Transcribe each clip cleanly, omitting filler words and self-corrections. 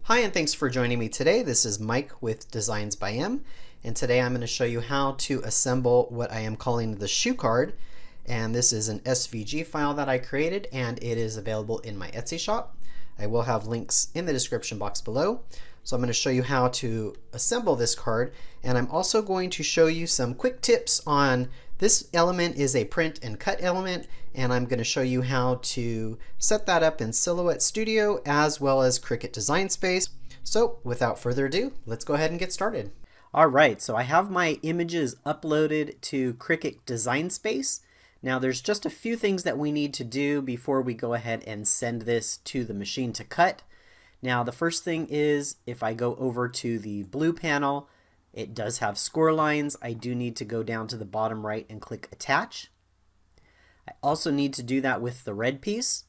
Hi, and thanks for joining me today. This is Mike with Designs by M, and today I'm going to show you how to assemble what I am calling the shoe card. And this is an SVG file that I created, and it is available in my Etsy shop. I will have links in the description box below. So I'm going to show you how to assemble this card, and I'm also going to show you some quick tips on this element is a print and cut element, and I'm going to show you how to set that up in Silhouette Studio as well as Cricut Design Space. So without further ado, let's go ahead and get started. All right, so I have my images uploaded to Cricut Design Space. Now there's just a few things that we need to do before we go ahead and send this to the machine to cut. Now the first thing is, if I go over to the blue panel, it does have score lines. I do need to go down to the bottom right and click Attach. I also need to do that with the red piece.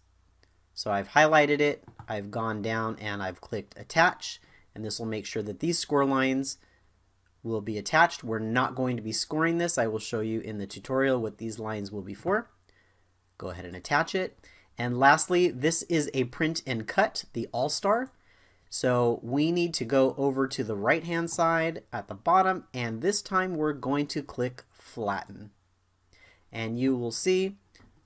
So I've highlighted it, I've gone down and I've clicked Attach, and this will make sure that these score lines will be attached. We're not going to be scoring this. I will show you in the tutorial what these lines will be for. Go ahead and attach it. And lastly, this is a print and cut, the All-Star. So we need to go over to the right hand side at the bottom, and this time we're going to click Flatten. And you will see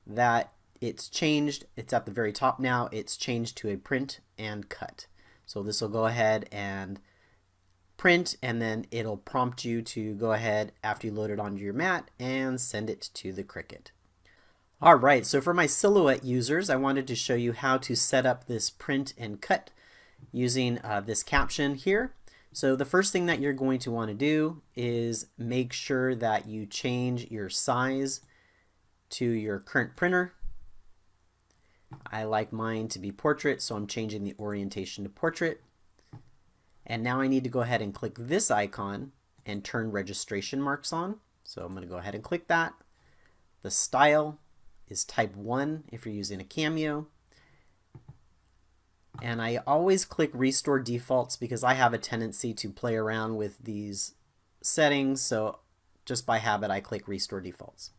that it's changed. It's at the very top now. It's changed to a print and cut. So this will go ahead and print, and then it'll prompt you to go ahead after you load it onto your mat and send it to the Cricut. All right, so for my Silhouette users, I wanted to show you how to set up this print and cut using this caption here. So the first thing that you're going to want to do is make sure that you change your size to your current printer. I like mine to be portrait, so I'm changing the orientation to portrait. And now I need to go ahead and click this icon and turn registration marks on. So I'm going to go ahead and click that. The style is type 1 if you're using a Cameo. And I always click Restore Defaults because I have a tendency to play around with these settings. So just by habit, I click Restore Defaults.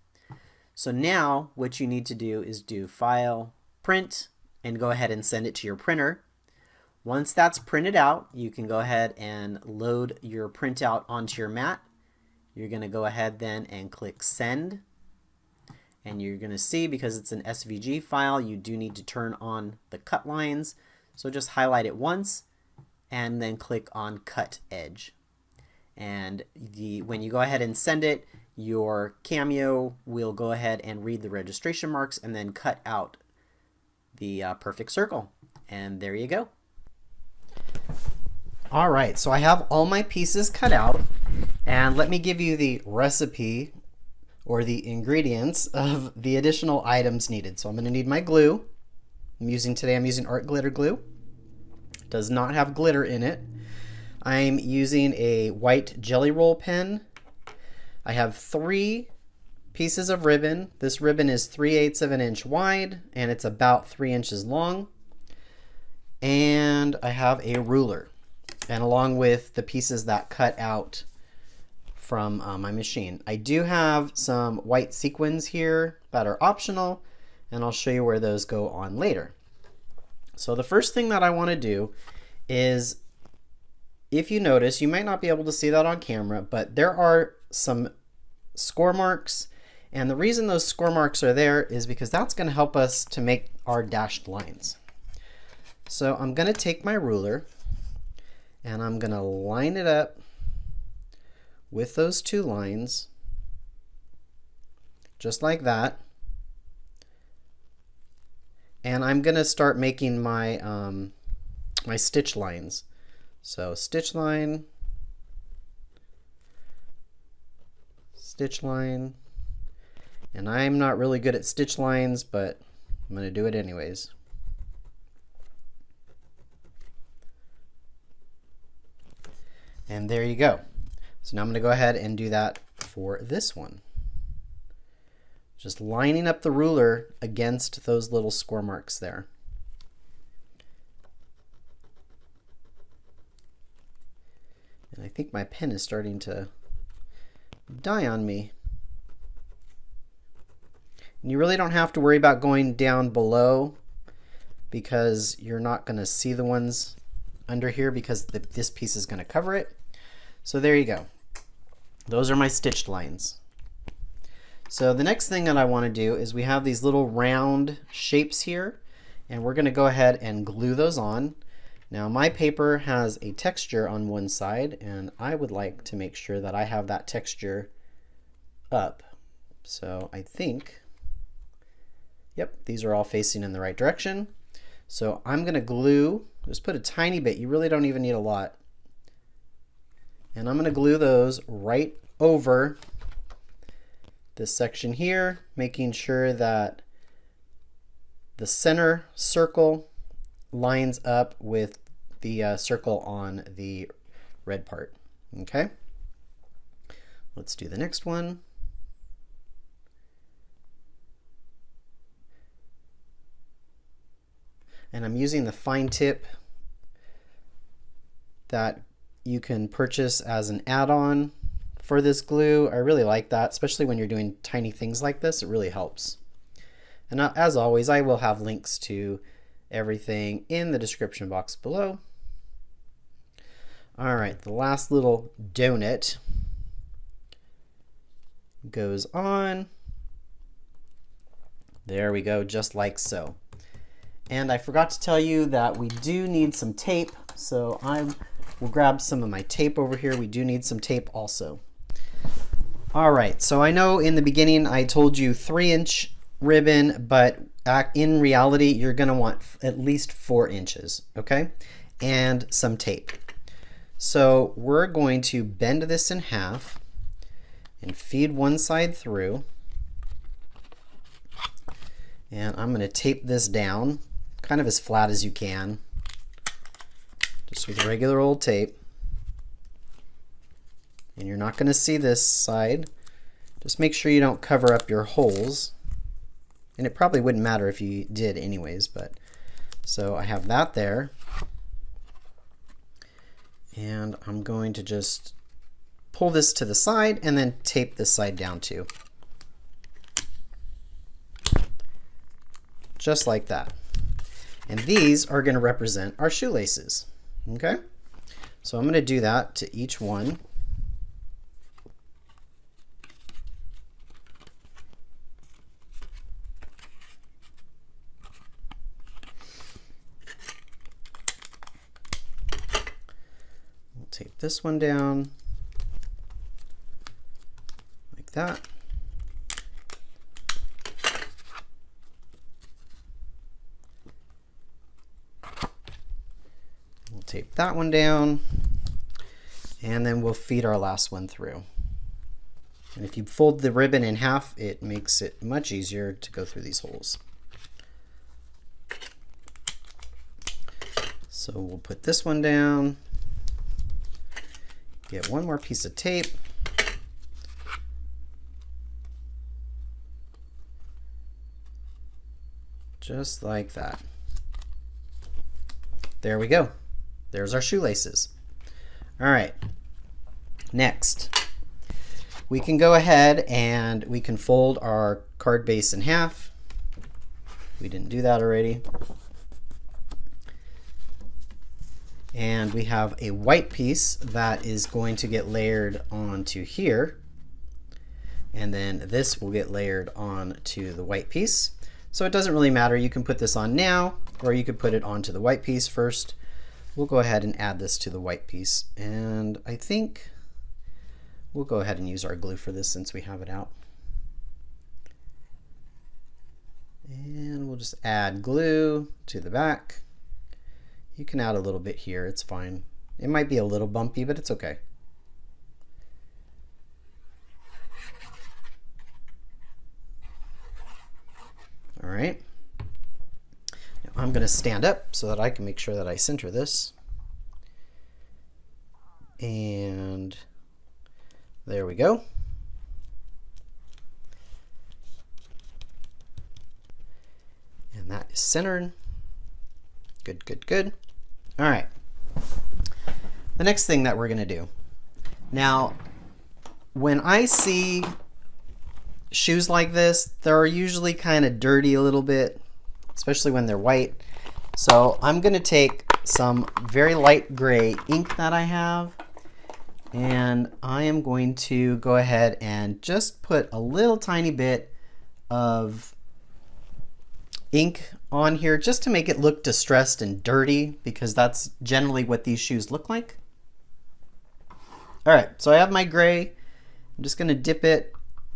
So now what you need to do is do File, Print, and go ahead and send it to your printer. Once that's printed out, you can go ahead and load your printout onto your mat. You're going to go ahead then and click Send. And you're going to see, because it's an SVG file, you do need to turn on the cut lines. So just highlight it once and then click on Cut Edge. And when you go ahead and send it, your Cameo will go ahead and read the registration marks and then cut out the perfect circle. And there you go. All right, so I have all my pieces cut out, and let me give you the recipe or the ingredients of the additional items needed. So I'm going to need my glue. I'm using art glitter glue. It does not have glitter in it. I'm using a white jelly roll pen. I have 3 pieces of ribbon. This ribbon is 3/8 of an inch wide, and it's about 3 inches long. And I have a ruler, and along with the pieces that cut out from my machine. I do have some white sequins here that are optional, and I'll show you where those go on later. So the first thing that I want to do is, if you notice, you might not be able to see that on camera, but there are some score marks, and the reason those score marks are there is because that's going to help us to make our dashed lines. So I'm going to take my ruler and I'm going to line it up with those 2 lines, just like that. And I'm going to start making my my stitch lines. So stitch line, and I'm not really good at stitch lines, but I'm going to do it anyways. And there you go. So now I'm going to go ahead and do that for this one. Just lining up the ruler against those little score marks there. And I think my pen is starting to die on me. And you really don't have to worry about going down below because you're not going to see the ones under here because this piece is going to cover it. So there you go. Those are my stitched lines. So the next thing that I want to do is we have these little round shapes here, and we're going to go ahead and glue those on. Now my paper has a texture on one side, and I would like to make sure that I have that texture up. So I think, yep, these are all facing in the right direction. So I'm going to glue, just put a tiny bit, you really don't even need a lot. And I'm going to glue those right over this section here, making sure that the center circle lines up with the circle on the red part. Okay, let's do the next one. And I'm using the fine tip that you can purchase as an add-on for this glue. I really like that, especially when you're doing tiny things like this. It really helps. And as always, I will have links to everything in the description box below. All right, the last little donut goes on. There we go, just like so. And I forgot to tell you that we do need some tape, so I will grab some of my tape over here. We do need some tape also. All right, so I know in the beginning I told you 3-inch ribbon, but in reality you're going to want at least 4 inches, okay? And some tape. So we're going to bend this in half and feed one side through. And I'm going to tape this down kind of as flat as you can, just with regular old tape. And you're not going to see this side. Just make sure you don't cover up your holes. And it probably wouldn't matter if you did anyways, but so I have that there. And I'm going to just pull this to the side and then tape this side down too. Just like that. And these are going to represent our shoelaces. Okay? So I'm going to do that to each one. We'll tape this one down like that. Tape that one down, and then we'll feed our last one through. And if you fold the ribbon in half, it makes it much easier to go through these holes. So we'll put this one down, get one more piece of tape, just like that. There we go. There's our shoelaces. All right, next we can go ahead and we can fold our card base in half. We didn't do that already. And we have a white piece that is going to get layered onto here. And then this will get layered onto the white piece. So it doesn't really matter. You can put this on now, or you could put it onto the white piece first. We'll go ahead and add this to the white piece, and I think we'll go ahead and use our glue for this since we have it out. And we'll just add glue to the back. You can add a little bit here, it's fine. It might be a little bumpy, but it's okay. All right. I'm going to stand up so that I can make sure that I center this. And there we go. And that is centered. Good, good, good. All right. The next thing that we're going to do. Now, when I see shoes like this, they're usually kind of dirty a little bit, especially when they're white. So I'm going to take some very light gray ink that I have, and I am going to go ahead and just put a little tiny bit of ink on here just to make it look distressed and dirty, because that's generally what these shoes look like. All right, so I have my gray. I'm just gonna dip it,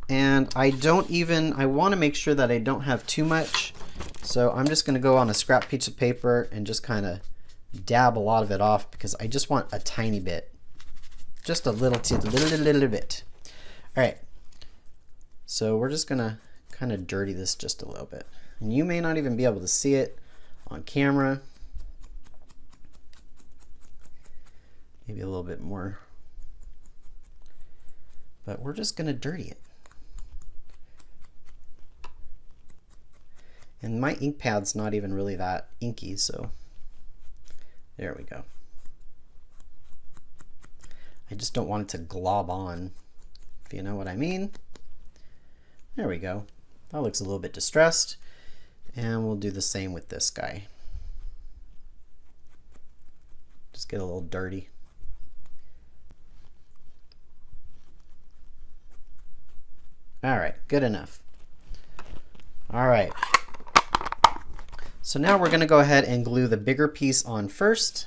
and I want to make sure that I don't have too much. So I'm just gonna go on a scrap piece of paper and just kind of dab a lot of it off, because I just want a tiny bit. Just a little bit. All right, so we're just gonna kind of dirty this just a little bit. And you may not even be able to see it on camera. Maybe a little bit more. But we're just gonna dirty it. And my ink pad's not even really that inky, so there we go. I just don't want it to glob on, if you know what I mean. There we go. That looks a little bit distressed. And we'll do the same with this guy. Just get a little dirty. All right, good enough. All right. So now we're going to go ahead and glue the bigger piece on first.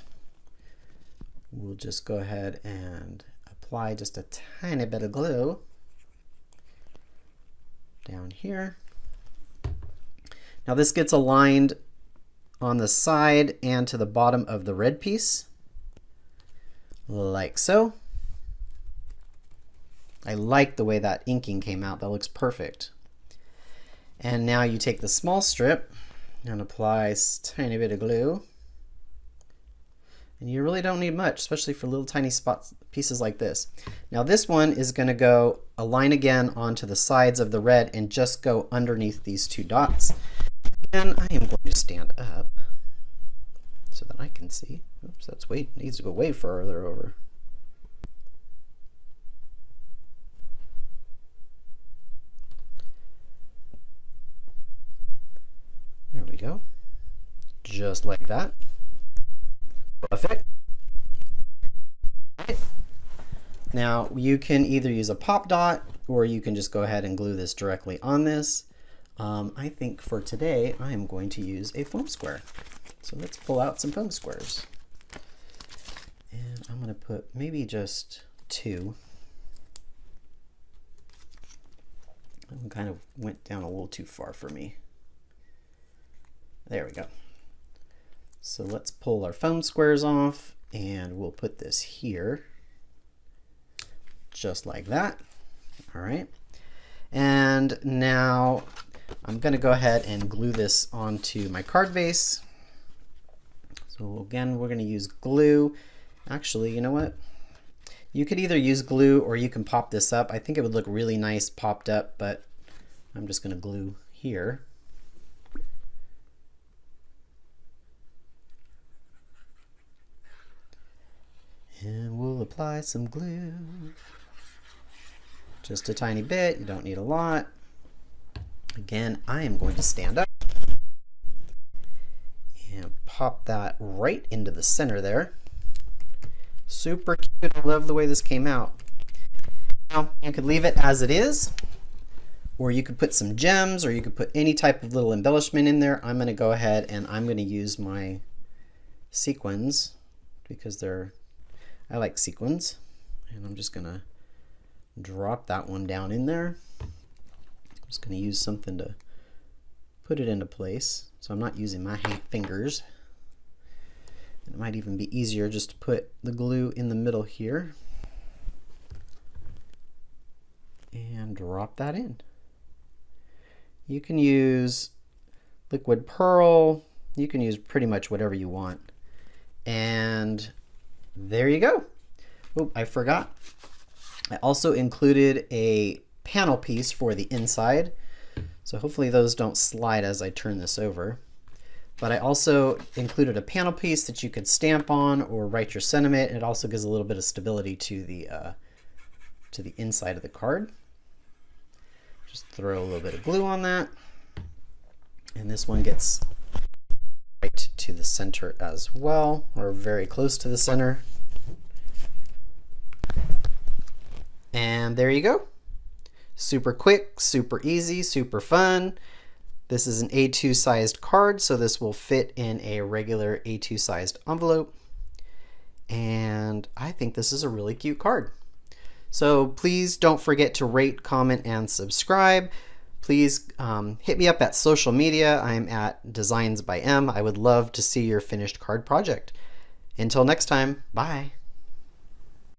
We'll just go ahead and apply just a tiny bit of glue down here. Now this gets aligned on the side and to the bottom of the red piece, like so. I like the way that inking came out. That looks perfect. And now you take the small strip and apply a tiny bit of glue. And you really don't need much, especially for little tiny spots, pieces like this. Now this one is going to go align again onto the sides of the red and just go underneath these two dots. And I am going to stand up so that I can see. Oops, that's needs to go way further over. There we go. Just like that. Perfect. Right. Now you can either use a pop dot, or you can just go ahead and glue this directly on this. I think for today I am going to use a foam square. So let's pull out some foam squares. And I'm going to put maybe just 2. That one kind of went down a little too far for me. There we go. So let's pull our foam squares off, and we'll put this here, just like that. All right. And now I'm going to go ahead and glue this onto my card base. So again, we're going to use glue. Actually, you know what? You could either use glue or you can pop this up. I think it would look really nice popped up, but I'm just going to glue here. And we'll apply some glue. Just a tiny bit, you don't need a lot. Again, I am going to stand up and pop that right into the center there. Super cute, I love the way this came out. Now, you could leave it as it is, or you could put some gems, or you could put any type of little embellishment in there. I'm gonna go ahead and I'm gonna use my sequins, because I like sequins. And I'm just gonna drop that one down in there. I'm just going to use something to put it into place, so I'm not using my fingers. And it might even be easier just to put the glue in the middle here and drop that in. You can use liquid pearl, you can use pretty much whatever you want. And there you go. Oh, I forgot. I also included a panel piece for the inside, so hopefully those don't slide as I turn this over. But I also included a panel piece that you could stamp on or write your sentiment. It also gives a little bit of stability to the inside of the card. Just throw a little bit of glue on that, and this one gets right to to the center as well, or very close to the center. And there you go. Super quick, super easy, super fun. This is an A2 sized card, so this will fit in a regular A2 sized envelope. And I think this is a really cute card. So please don't forget to rate, comment, and subscribe. Please hit me up at social media. I'm at Designs by M. I would love to see your finished card project. Until next time, bye.